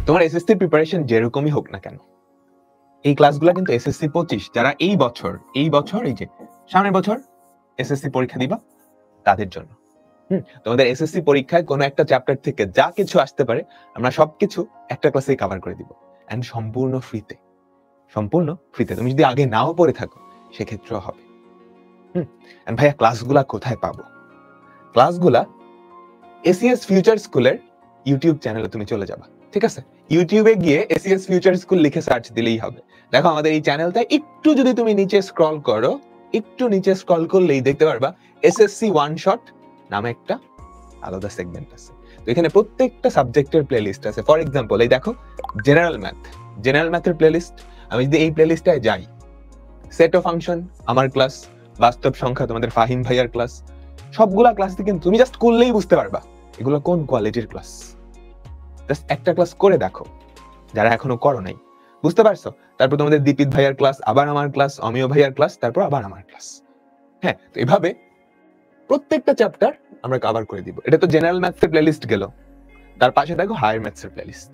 তোমার SSC preparation যেরকমই হোক না কেন, এই ক্লাসগুলো কিন্তু এসএসসি 25 যারা এই বছর এই যে সামনের বছর এসএসসি পরীক্ষা দিবা তাদের জন্য। তোমাদের এসএসসি পরীক্ষায় কোনো একটা চ্যাপ্টার থেকে যা কিছু আসতে পারে আমরা সবকিছু একটা ক্লাসেই কভার করে দিব, এন্ড সম্পূর্ণ ফ্রিতে। তুমি যদি আগে নাও পড়ে থাকো সেক্ষেত্রেও হবে। এন্ড ভাইয়া ক্লাসগুলা কোথায় পাবো? ক্লাসগুলা এসিএস ফিউচার স্কুলের ইউটিউব চ্যানেলে তুমি চলে যাবা, ঠিক আছে? ইউটিউবে গিয়ে এসিএস ফিউচার স্কুল লিখে সার্চ দিলেই হবে। দেখো আমাদের এই চ্যানেলটা একটু যদি তুমি নিচে স্ক্রল করো, একটু নিচে স্ক্রল করলেই দেখতে পারবা এসএসসি ওয়ান শট নামে একটা আলাদা সেগমেন্ট আছে। তো এখানে প্রত্যেকটা সাবজেক্টের প্লেলিস্ট আছে। ফর এক্সাম্পল এই দেখো জেনারেল ম্যাথের প্লেলিস্ট। আমি যদি এই প্লেলিস্টে যাই, সেট অফ ফাংশন আমার ক্লাস, বাস্তব সংখ্যা তোমাদের ফাহিম ভাইয়ার ক্লাস, সবগুলা ক্লাস থেকে তুমি জাস্ট করলেই বুঝতে পারবা এগুলো কোন কোয়ালিটির ক্লাস। জাস্ট একটা ক্লাস করে দেখো যারা এখনো করো নাই, বুঝতে পারছো? তারপর তোমাদের দীপিত ভাইয়ার ক্লাস, আবার আমার ক্লাস, অমিয় ভাইয়ার ক্লাস, তারপর আবার আমার ক্লাস। হ্যাঁ, তো এভাবে প্রত্যেকটা চ্যাপ্টার আমরা কভার করে দিব। এটা তো জেনারেল ম্যাথসের প্লেলিস্ট গেল, তার পাশে দেখো হায়ার ম্যাথসের প্লেলিস্ট।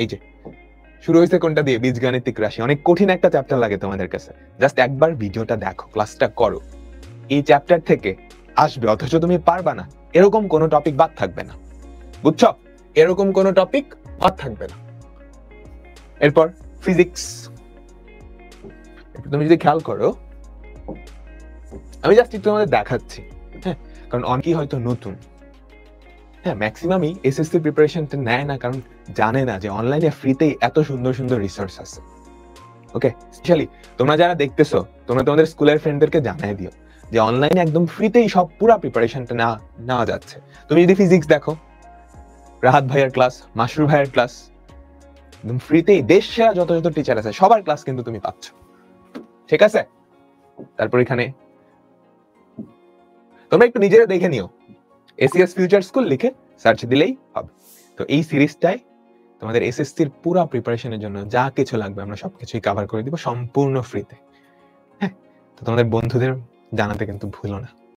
এই যে শুরু হয়েছে কোনটা দিয়ে? বীজগাণিতিক রাশি। অনেক কঠিন একটা চ্যাপ্টার লাগে তোমাদের কাছে, জাস্ট একবার ভিডিওটা দেখো, ক্লাসটা করো, এই চ্যাপ্টার থেকে আসবে, অথচ তুমি পারবা না এরকম কোনো টপিক বাদ থাকবে না, বুঝছো? এরকম কোনো টপিক বাদ থাকবে না। এরপর ফিজিক্স, তুমি যদি খেয়াল করো, আমি জাস্ট একটু তোমাদের দেখাচ্ছি, হ্যাঁ, কারণ অনেকেই হয়তো নতুন। হ্যাঁ, ম্যাক্সিমামই এসএসসি প্রিপারেশনটা নেয় না কারণ জানে না যে অনলাইনে ফ্রিতেই এত সুন্দর সুন্দর রিসোর্স আছে। ওকে, স্পেশালি তোমরা যারা দেখতেছো, তোমরা তোমাদের স্কুলের ফ্রেন্ডদেরকে জানাই দিও যে অনলাইনে একদম ফ্রিতেই সব পুরো প্রিপারেশনটা নেওয়া যাচ্ছে। তুমি যদি ফিজিক্স দেখো, রাহাত ভাইয়ের ক্লাস, মাসরুর ভাইয়ের ক্লাস, একদম ফ্রিতেই দেশ সেরা যত টিচার আছে সবার ক্লাস কিন্তু তুমি পাচ্ছ, ঠিক আছে? তারপর এখানে তোমরা একটু নিজেরা দেখে নিও, এসিএস ফিউচার স্কুল লিখে সার্চ দিলেই হবে। তো এই সিরিজটাই তোমাদের এসএসসির পুরো প্রিপারেশনের জন্য যা কিছু লাগবে আমরা সবকিছুই কভার করে দিব সম্পূর্ণ ফ্রিতে। হ্যাঁ, তো তোমাদের বন্ধুদের জানাতে কিন্তু ভুলো না।